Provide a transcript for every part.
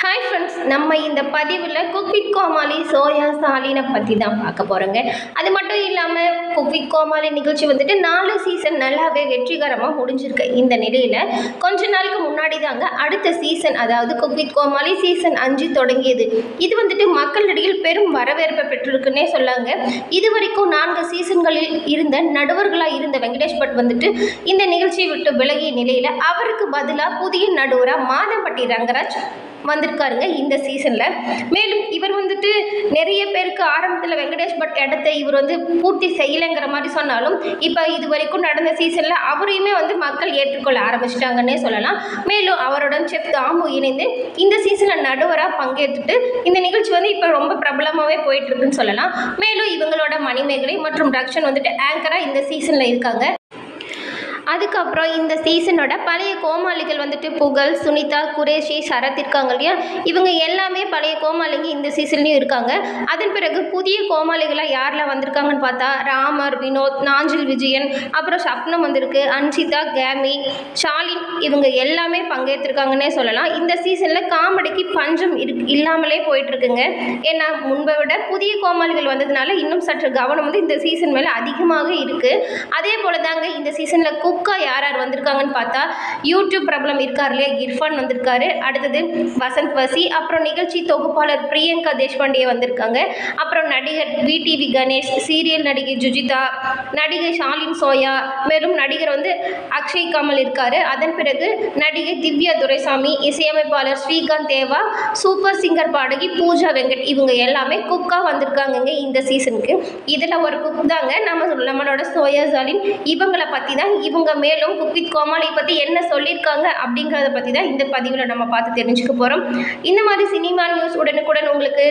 Hi friends, நம்ம இந்த பதிவில் குக் வித் கோமாளி சோயா சாலினை பற்றி தான் பார்க்க போகிறோங்க. அது மட்டும் இல்லாமல் குக் வித் கோமாளி நிகழ்ச்சி வந்துட்டு 4 சீசன் நல்லாவே வெற்றிகரமாக முடிஞ்சிருக்கு. இந்த நிலையில் கொஞ்ச நாளுக்கு முன்னாடி தாங்க அடுத்த சீசன், அதாவது குக் வித் கோமாளி சீசன் 5 தொடங்கியது. இது வந்துட்டு மக்களிடையே பெரும் வரவேற்பை பெற்றிருக்குன்னே சொல்லாங்க. இது வரைக்கும் 4 சீசன்களில் இருந்த நடுவர்களாக இருந்த வெங்கடேஷ் பட் வந்துட்டு இந்த நிகழ்ச்சியை விட்டு விலகிய நிலையில் அவருக்கு பதிலாக புதிய நடுவராக மாதம்பட்டி ரங்கராஜ் வந்திருக்காருங்க இந்த சீசனில். மேலும் இவர் வந்துட்டு நிறைய பேருக்கு ஆரம்பத்தில் வெங்கடேஷ் பட் இடத்தை இவர் வந்து பூர்த்தி செய்யலைங்கிற மாதிரி சொன்னாலும் இப்போ இது வரைக்கும் நடந்த சீசனில் அவரையுமே வந்து மக்கள் ஏற்றுக்கொள்ள ஆரம்பிச்சிட்டாங்கன்னே சொல்லலாம். மேலும் அவருடன் செஃப் தாமு இணைந்து இந்த சீசனில் நடுவராக பங்கேற்றுட்டு இந்த நிகழ்ச்சி வந்து இப்போ ரொம்ப பிரபலமாகவே போயிட்டு இருக்குன்னு சொல்லலாம். மேலும் இவங்களோட மணிமேகலை மற்றும் ரக்ஷன் வந்துட்டு ஆங்கராக இந்த சீசனில் இருக்காங்க. அதுக்கப்புறம் இந்த சீசனோட பழைய கோமாளிகள் வந்துட்டு புகழ், சுனிதா, குரேஷி, சரத் இருக்காங்க இல்லையா, இவங்க எல்லாமே பழைய கோமாளிங்க இந்த சீசன்லேயும் இருக்காங்க. அதன் பிறகு புதிய கோமாளிகளாக யாரெல்லாம் வந்திருக்காங்கன்னு பார்த்தா ராமர், வினோத், நாஞ்சில் விஜயன், அப்புறம் சப்னம் வந்திருக்கு, அன்சிதா, கேமி, ஷாலின், இவங்க எல்லாமே பங்கேற்றிருக்காங்கன்னே சொல்லலாம். இந்த சீசனில் காமெடிக்கு பஞ்சம் இல்லாமலே போயிட்டுருக்குங்க. ஏன்னா முன்பை விட புதிய கோமாளிகள் வந்ததுனால இன்னும் சற்று கவனம் வந்து இந்த சீசன் மேலே அதிகமாக இருக்குது. அதே போல் தாங்க இந்த சீசனில் குக்கா யார் யார் வந்திருக்காங்கன்னு பார்த்தா யூடியூப் பிரபலம் இருக்கார் இல்லையா, இர்ஃபான் வந்திருக்காரு. அடுத்தது வசந்த் வசி, அப்புறம் நிகழ்ச்சி தொகுப்பாளர் பிரியங்கா தேஷ்பாண்டே வந்திருக்காங்க. அப்புறம் நடிகர் விடிவி கணேஷ், சீரியல் நடிகை ஜுஜிதா, நடிகை ஷாலின் சோயா, மேலும் நடிகர் வந்து அக்ஷய் கமல் இருக்காரு. அதன் பிறகு நடிகை திவ்யா துரைசாமி, இசையமைப்பாளர் ஸ்ரீகாந்த் தேவா, சூப்பர் சிங்கர் பாடகி பூஜா வெங்கட், இவங்க எல்லாமே குக்கா வந்திருக்காங்க இந்த சீசனுக்கு. இதில் ஒரு குக் தாங்க நம்மளோட சோயா சாலின். இவங்களை பற்றி தான் இவங்க மேலும் குக் வித் கோமாளி பற்றி என்ன சொல்லியிருக்காங்க அப்படிங்கிறத பற்றி தான் இந்த பதிவில் நம்ம பார்த்து தெரிஞ்சுக்க போகிறோம். இந்த மாதிரி சினிமா நியூஸ் உடனுக்குடன் உங்களுக்கு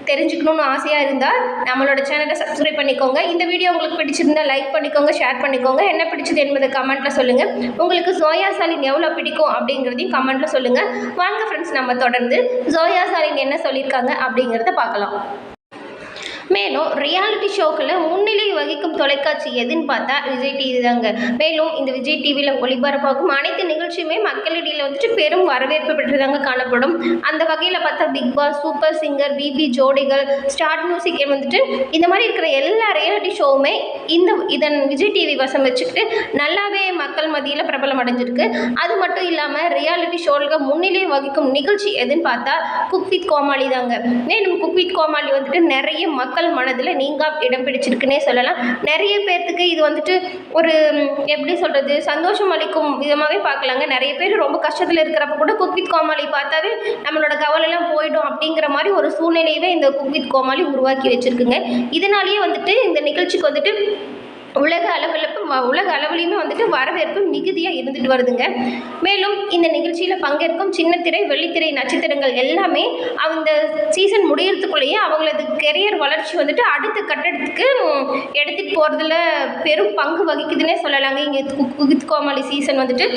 தெரிஞ்சுக்கணும்னு ஆசையாக இருந்தால் நம்மளோட சேனலை சப்ஸ்கிரைப் பண்ணிக்கோங்க. இந்த வீடியோ உங்களுக்கு பிடிச்சிருந்தால் லைக் பண்ணிக்கோங்க, ஷேர் பண்ணிக்கோங்க. என்ன பிடிச்சது என்பதை கமெண்ட்டில் சொல்லுங்கள். உங்களுக்கு சோயா சாலின் எவ்வளோ பிடிக்கும் அப்படிங்கிறதையும் கமெண்ட்டில் சொல்லுங்கள். வாங்க ஃப்ரெண்ட்ஸ், நம்ம தொடர்ந்து சோயா சாலின் என்ன சொல்லியிருக்காங்க அப்படிங்கிறத பார்க்கலாம். மேலும் ரியாலிட்டி ஷோக்களில் முன்னிலை வகிக்கும் தொலைக்காட்சி எதுன்னு பார்த்தா விஜய் டிவி தாங்க. மேலும் இந்த விஜய் டிவியில் ஒளிபரப்பாகும் அனைத்து நிகழ்ச்சியுமே மக்களிடையில் வந்துட்டு பெரும் வரவேற்பு பெற்றுதாங்க காணப்படும். அந்த வகையில் பார்த்தா Bigg Boss, Super Singer, BB ஜோடிகள், ஸ்டார்ட் மியூசிக் வந்துட்டு இந்த மாதிரி இருக்கிற எல்லா ரியாலிட்டி ஷோவுமே இதன் விஜய் டிவி வசம் வச்சுக்கிட்டு நல்லாவே மக்கள் மத்தியில் பிரபலம் அடைஞ்சிருக்கு. அது மட்டும் இல்லாமல் ரியாலிட்டி ஷோவில் முன்னிலை வகிக்கும் நிகழ்ச்சி எதுன்னு பார்த்தா குக் வித் கோமாளி தாங்க. மேலும் குக் வித் கோமாளி வந்துட்டு நிறைய மக்கள் மனதில் நீங்கா இடம் பிடிச்சிருக்குன்னே சொல்லலாம். நிறைய பேர்த்துக்கு இது வந்துட்டு ஒரு எப்படி சொல்கிறது, சந்தோஷம் அளிக்கும் விதமாகவே பார்க்கலாங்க. நிறைய பேர் ரொம்ப கஷ்டத்தில் இருக்கிறப்ப கூட குக் வித் கோமாளி பார்த்தாவே நம்மளோட கவலைலாம் போயிடும் அப்படிங்கிற மாதிரி ஒரு சூழ்நிலையவே இந்த குக் வித் கோமாளி உருவாக்கி வச்சுருக்குங்க. இதனாலேயே வந்துட்டு இந்த நிகழ்ச்சிக்கு வந்துட்டு உலக அளவிலையுமே வந்துட்டு வரவேற்பு மிகுதியாக இருந்துட்டு வருதுங்க. மேலும் இந்த நிகழ்ச்சியில் பங்கேற்கும் சின்னத்திரை, வெள்ளித்திரை நட்சத்திரங்கள் எல்லாமே அந்த சீசன் முடியறதுக்குள்ளேயே அவங்களது கெரியர் வளர்ச்சி வந்துட்டு அடுத்த கட்டத்துக்கு எடுத்துகிட்டு போகிறதுல பெரும் பங்கு வகிக்குதுன்னே சொல்லலாங்க. இங்கே குக் வித் கோமாளி சீசன் வந்துட்டு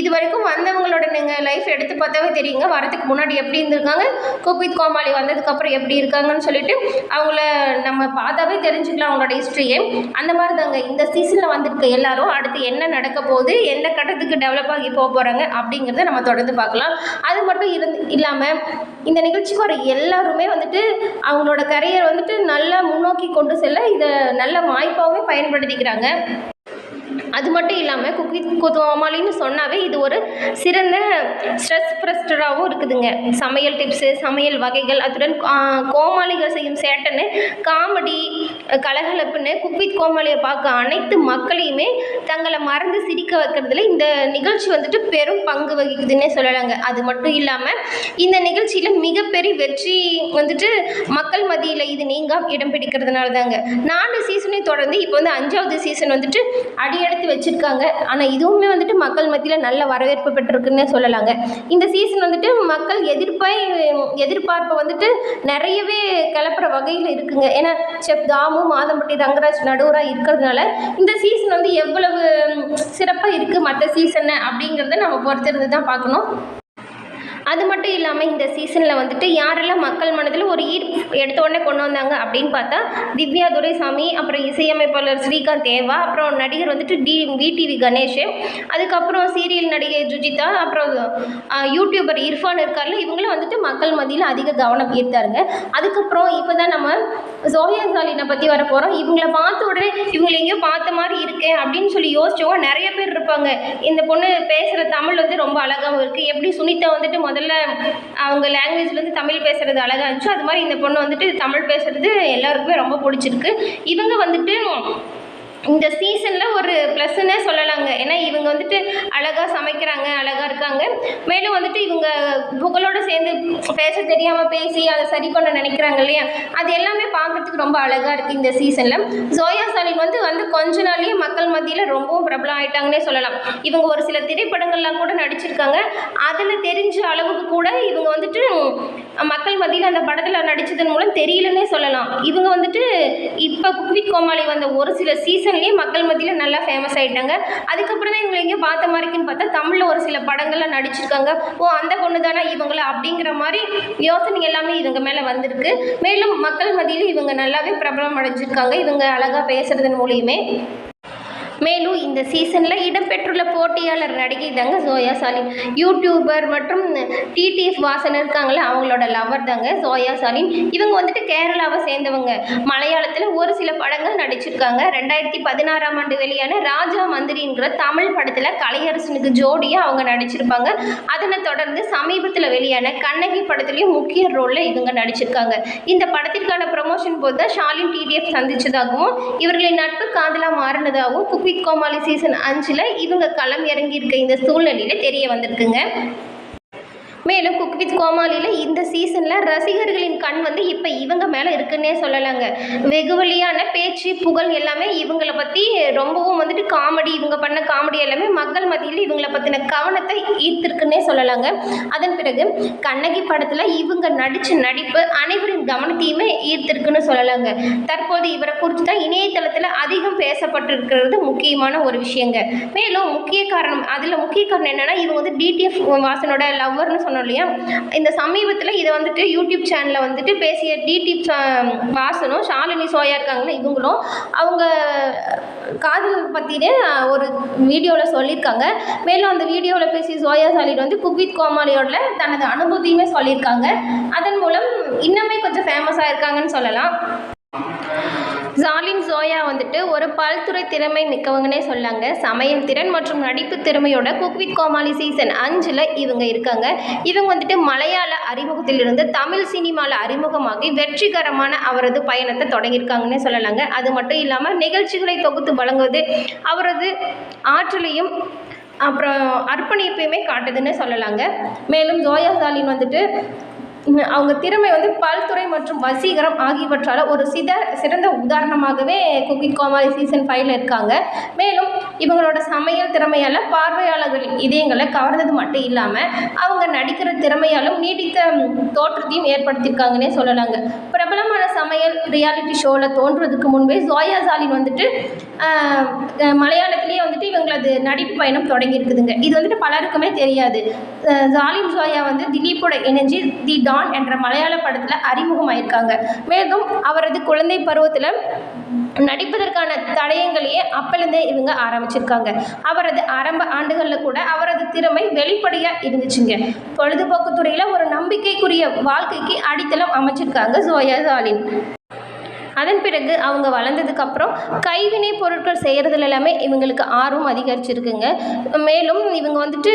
இது வரைக்கும் வந்தவங்களோட நீங்கள் லைஃப் எடுத்து பார்த்தாவே தெரியுங்க, வரதுக்கு முன்னாடி எப்படி இருந்திருக்காங்க, குக் வித் கோமாளி வந்ததுக்கப்புறம் எப்படி இருக்காங்கன்னு சொல்லிட்டு அவங்கள நம்ம பார்த்தாவே தெரிஞ்சுக்கலாம் அவங்களோட ஹிஸ்ட்ரியே. அந்த மாதிரி தாங்க இந்த சீசனில் வந்திருக்க எல்லாரும் அடுத்து என்ன நடக்க போகுது, எந்த கட்டத்துக்கு டெவலப் ஆகி போக போகிறாங்க அப்படிங்கிறத நம்ம தொடர்ந்து பார்க்கலாம். அது மட்டும் இல்லாமல் இந்த நிகழ்ச்சிக்கு வர எல்லாருமே வந்துட்டு அவங்களோட கரியர் வந்துட்டு நல்லா முன்னோக்கி கொண்டு செல்ல இதை நல்ல வாய்ப்பாகவே பயன்படுத்திக்கிறாங்க. அது மட்டும் இல்லாமல் குக் வித் கோமாளின்னு சொன்னாவே இது ஒரு சிறந்த ஸ்ட்ரெஸ் ப்ரெஸ்டராகவும் இருக்குதுங்க. சமையல் டிப்ஸு, சமையல் வகைகள், அதுடன் கோமாளிகள் செய்யும் சேட்டன்னு, காமெடி, கலகலப்புன்னு குக் வித் கோமாளியை பார்க்க அனைத்து மக்களையுமே தங்களை மறந்து சிரிக்க வைக்கிறதுல இந்த நிகழ்ச்சி வந்துட்டு பெரும் பங்கு வகிக்குதுன்னே சொல்லலாங்க. அது மட்டும் இல்லாமல் இந்த நிகழ்ச்சியில் மிகப்பெரிய வெற்றி வந்துட்டு மக்கள் மத்தியில் இது நீங்கா இடம் பிடிக்கிறதுனால தாங்க 4 சீசனை தொடர்ந்து இப்போ வந்து 5வது சீசன் வந்துட்டு அடியெடுத்து வச்சிருக்காங்க. ஆனால் இதுவுமே வந்துட்டு மக்கள் மத்தியில் நல்ல வரவேற்பு பெற்றிருக்குன்னு சொல்லலாங்க. இந்த சீசன் வந்துட்டு மக்கள் எதிர்பார்ப்பு வந்துட்டு நிறையவே கிளப்புற வகையில் இருக்குங்க. ஏன்னா செஃப் தாமு, மாதம்பட்டி ரங்கராஜ் நடுவராக இருக்கிறதுனால இந்த சீசன் வந்து எவ்வளவு சிறப்பாக இருக்குது மற்ற சீசனை அப்படிங்கிறத நம்ம பொறுத்திருந்து தான் பார்க்கணும். அது மட்டும் இல்லாமல் இந்த சீசனில் வந்துட்டு யாரெல்லாம் மக்கள் மனதில் ஒரு எடுத்த உடனே கொண்டு வந்தாங்க அப்படின்னு பார்த்தா திவ்யா துரைசாமி, அப்புறம் இசையமைப்பாளர் ஸ்ரீகாந்த் தேவா, அப்புறம் நடிகர் வந்துட்டு விடிவி கணேஷ், அதுக்கப்புறம் சீரியல் நடிகை ஜுஜிதா, அப்புறம் யூடியூபர் இர்ஃபான் இருக்கார்ல, இவங்களும் வந்துட்டு மக்கள் மத்தியில் அதிக கவனம் ஈர்த்தாருங்க. அதுக்கப்புறம் இப்போ தான் நம்ம ஜோயா சாலினை பற்றி வர போகிறோம். இவங்களை பார்த்த உடனே இவங்களை எங்கேயோ பார்த்த மாதிரி இருக்கேன் அப்படின்னு சொல்லி யோசிச்சவங்க நிறைய பேர் இருப்பாங்க. இந்த பொண்ணு பேசுகிற தமிழ் வந்து ரொம்ப அழகாகவும் இருக்குது. எப்படி சுனிதா வந்துட்டு முதல்ல அவங்க லாங்குவேஜ்லேருந்து தமிழ் பேசுகிறது அழகாக இருந்துச்சு, அது மாதிரி இந்த பொண்ணு வந்துட்டு தமிழ் பேசுகிறது எல்லாருக்குமே ரொம்ப பிடிச்சிருக்கு. இவங்க வந்துட்டு இந்த சீசனில் ஒரு ப்ளஸ்ன்னே சொல்லலாங்க. ஏன்னா இவங்க வந்துட்டு அழகாக சமைக்கிறாங்க, அழகாக இருக்காங்க. மேலும் வந்துட்டு இவங்க புகழோடு சேர்ந்து பேச தெரியாமல் பேசி அதை சரி பண்ண நினைக்கிறாங்க இல்லையா, அது எல்லாமே பார்க்குறதுக்கு ரொம்ப அழகாக இருக்குது இந்த சீசனில். ஜோயா சாலின் வந்து கொஞ்ச நாள்லேயே மக்கள் மத்தியில் ரொம்பவும் பிரபலம் ஆகிட்டாங்கன்னே சொல்லலாம். இவங்க ஒரு சில திரைப்படங்கள்லாம் கூட நடிச்சிருக்காங்க. அதில் தெரிஞ்ச அளவுக்கு கூட இவங்க வந்துட்டு மக்கள் மத்தியில் அந்த படத்தில் நடித்ததன் மூலம் தெரியலன்னே சொல்லலாம். இவங்க வந்துட்டு இப்போ குக் வித் கோமாளி வந்த ஒரு சில சீசன்லேயே மக்கள் மத்தியில் நல்லா ஃபேமஸ் ஆகிட்டாங்க. அதுக்கப்புறம் தான் இவங்க எங்கேயும் பார்த்த மாதிரிக்குன்னு பார்த்தா தமிழில் ஒரு சில படங்கள்லாம் நடிச்சிருக்காங்க. ஓ, அந்த பொண்ணு தானே இவங்கள அப்படிங்கிற மாதிரி யோசனை எல்லாமே இவங்க மேலே வந்திருக்கு. மேலும் மக்கள் மத்தியில் இவங்க நல்லாவே பிரபலம் அடைஞ்சிருக்காங்க இவங்க அழகாக பேசுகிறதன் மூலியமே. மேலும் இந்த சீசனில் இடம்பெற்றுள்ள போட்டியாளர் நடிகை தாங்க ஜோயா சாலின். யூடியூபர் மற்றும் டிடிஎஃப் வாசன் இருக்காங்களே, அவங்களோட லவர் தாங்க ஜோயா சாலின். இவங்க வந்துட்டு கேரளாவை சேர்ந்தவங்க. மலையாளத்தில் ஒரு சில படங்கள் நடிச்சிருக்காங்க. 2016ஆம் ஆண்டு வெளியான ராஜா மந்திரிங்கிற தமிழ் படத்தில் கலையரசனுக்கு ஜோடியாக அவங்க நடிச்சிருப்பாங்க. அதனை தொடர்ந்து சமீபத்தில் வெளியான கண்ணகி படத்துலேயும் முக்கிய ரோலில் இவங்க நடிச்சிருக்காங்க. இந்த படத்திற்கான ப்ரமோஷன் போது தான் ஷாலின் டிடிஎஃப் சந்திச்சதாகவும் இவர்களின் நட்பு காதலாக மாறினதாகவும் குக் வித் கோமாளி சீசன் 5ல் இவங்க களம் இறங்கி இருக்க இந்த சூழ்நிலையில் தெரிய வந்திருக்குங்க. மேலும் குக் வித் கோமாளியில் இந்த சீசனில் ரசிகர்களின் கண் வந்து இப்போ இவங்க மேலே இருக்குன்னே சொல்லலாங்க. வெகு வழியான பேச்சு புகழ் எல்லாமே இவங்களை பற்றி ரொம்பவும் வந்துட்டு காமெடி, இவங்க பண்ண காமெடி எல்லாமே மக்கள் மத்தியில் இவங்களை பற்றின கவனத்தை ஈர்த்திருக்குன்னே சொல்லலாங்க. அதன் பிறகு கண்ணகி படத்தில் இவங்க நடித்த நடிப்பு அனைவரின் கவனத்தையுமே ஈர்த்திருக்குன்னு சொல்லலாங்க. தற்போது இவரை குறித்து தான் இணையதளத்தில் அதிகம் பேசப்பட்டிருக்கிறது முக்கியமான ஒரு விஷயங்க. மேலும் முக்கிய காரணம் என்னென்னா, இவங்க வந்து டிடிஎஃப் வாசனோட லவ்வர்னு சொன்ன இல்லையா, இந்த சமீபத்தில் இதை வந்துட்டு யூடியூப் சேனலில் வந்துட்டு பேசிய டிடிஎஃப் வாசனும் ஷாலினி சோயா இருக்காங்களே, இவங்களும் அவங்க காதல் பற்றினே ஒரு வீடியோவில் சொல்லியிருக்காங்க. மேலும் அந்த வீடியோவில் பேசிய சோயா சாலின் வந்து குக் வித் கோமாளியோட தனது அனுபவத்தையுமே சொல்லியிருக்காங்க. அதன் மூலம் இன்னுமே கொஞ்சம் ஃபேமஸாக இருக்காங்கன்னு சொல்லலாம். சாலின் சோயா வந்துட்டு ஒரு பல்துறை திறமை மிக்கவங்கன்னே சொல்லாங்க. சமையல் திறன் மற்றும் நடிப்பு திறமையோட குக் வித் கோமாளி சீசன் 5ல் இவங்க இருக்காங்க. இவங்க வந்துட்டு மலையாள அறிமுகத்திலிருந்து தமிழ் சினிமாவில் அறிமுகமாகி வெற்றிகரமான அவரது பயணத்தை தொடங்கியிருக்காங்கன்னே சொல்லலாங்க. அது மட்டும் இல்லாமல் நிகழ்ச்சிகளை தொகுத்து வழங்குவது அவரது ஆற்றலையும் அப்புறம் அர்ப்பணிப்பையுமே காட்டுதுன்னு சொல்லலாங்க. மேலும் ஜோயா சாலின் வந்துட்டு அவங்க திறமை வந்து பல்துறை மற்றும் வசீகரம் ஆகியவற்றால் ஒரு சிறந்த உதாரணமாகவே குக் வித் கோமாளி சீசன் 5ல் இருக்காங்க. மேலும் இவங்களோட சமையல் திறமையால் பார்வையாளர்களின் இதயங்களை கவர்ந்தது மட்டும் இல்லாமல் அவங்க நடிக்கிற திறமையாலும் நீடித்த தோற்றத்தையும் ஏற்படுத்தியிருக்காங்கன்னே சொல்லலாங்க. பிரபலமான சமையல் ரியாலிட்டி ஷோவில் தோன்றுறதுக்கு முன்பே ஜோயா சாலின் வந்துட்டு மலையாளத்திலேயே வந்துட்டு இவங்களது நடிப்பு பயணம் தொடங்கியிருக்குதுங்க. இது வந்துட்டு பலருக்குமே தெரியாது. சாலின் சோயா வந்து திலீப்போட இணைஞ்சு தி டான் என்ற மலையாள படத்தில் அறிமுகமாயிருக்காங்க. மேலும் அவரது குழந்தை பருவத்தில் நடிப்பதற்கான தடயங்களையே அப்பலேருந்தே இவங்க ஆரம்பிச்சிருக்காங்க. அவரது ஆரம்ப ஆண்டுகளில் கூட அவரது திறமை வெளிப்படையாக இருந்துச்சுங்க. பொழுதுபோக்கு துறையில் ஒரு நம்பிக்கைக்குரிய வாழ்க்கைக்கு அடித்தளம் அமைச்சிருக்காங்க ஜோயா சாலின். அதன் பிறகு அவங்க வளர்ந்ததுக்கப்புறம் கைவினை பொருட்கள் செய்கிறதுல எல்லாமே இவங்களுக்கு ஆர்வம் அதிகரிச்சிருக்குங்க. மேலும் இவங்க வந்துட்டு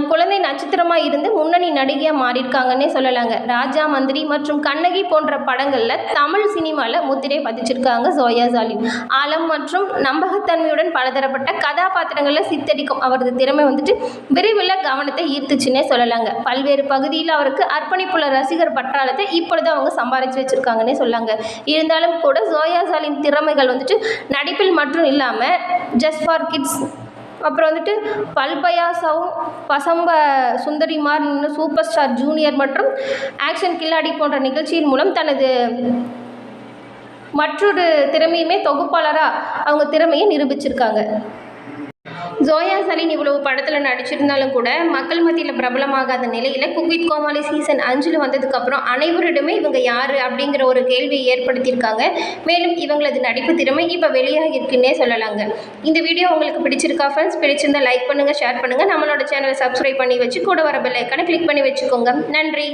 குழந்தை நட்சத்திரமாக இருந்து முன்னணி நடிகையாக மாறியிருக்காங்கன்னே சொல்லலாங்க. ராஜா மந்திரி மற்றும் கண்ணகி போன்ற படங்களில் தமிழ் சினிமாவில் முத்திரை பதிச்சிருக்காங்க ஜோயா சாலின். ஆழம் மற்றும் நம்பகத்தன்மையுடன் பலதரப்பட்ட கதாபாத்திரங்களில் சித்தரிக்கும் அவரது திறமை வந்துட்டு விரைவில் கவனத்தை ஈர்த்துச்சுன்னே சொல்லலாங்க. பல்வேறு பகுதியில் அவருக்கு அர்ப்பணிப்புள்ள ரசிகர் பட்டாளத்தை இப்பொழுது அவங்க சம்பாதிச்சு வச்சுருக்காங்கன்னே சொல்லாங்க. இருந்தாலும் கூட ஜோயா சாலின் திறமைகள் வந்துட்டு நடிப்பில் மட்டும் இல்லாமல் ஜஸ்ட் ஃபார் கிட்ஸ், அப்புறம் வந்துட்டு பல்பயா சவுண்ட், பசம்ப சுந்தரிமார், சூப்பர் ஸ்டார் ஜூனியர் மற்றும் ஆக்ஷன் கில்லாடி போன்ற நிகழ்ச்சியின் மூலம் தனது மற்றொரு திறமையுமே தொகுப்பாளராக அவங்க திறமையை நிரூபிச்சிருக்காங்க. ஜோயா சலீன் இவ்வளவு படத்தில் நடிச்சிருந்தாலும் கூட மக்கள் மத்தியில் பிரபலமாகாத நிலையில் குக் வித் கோமாளி சீசன் 5 வந்ததுக்கப்புறம் அனைவரிடமே இவங்க யார் அப்படிங்கிற ஒரு கேள்வியை ஏற்படுத்தியிருக்காங்க. மேலும் இவங்களது நடிப்பு திறமை இப்போ வெளியாகிருக்குன்னே சொல்லலாங்க. இந்த வீடியோ உங்களுக்கு பிடிச்சிருக்கா ஃப்ரெண்ட்ஸ்? பிடிச்சிருந்தா லைக் பண்ணுங்கள், ஷேர் பண்ணுங்கள். நம்மளோட சேனலை சப்ஸ்கிரைப் பண்ணி வச்சு கூட வர பெல் ஐக்கானை கிளிக் பண்ணி வச்சுக்கோங்க. நன்றி.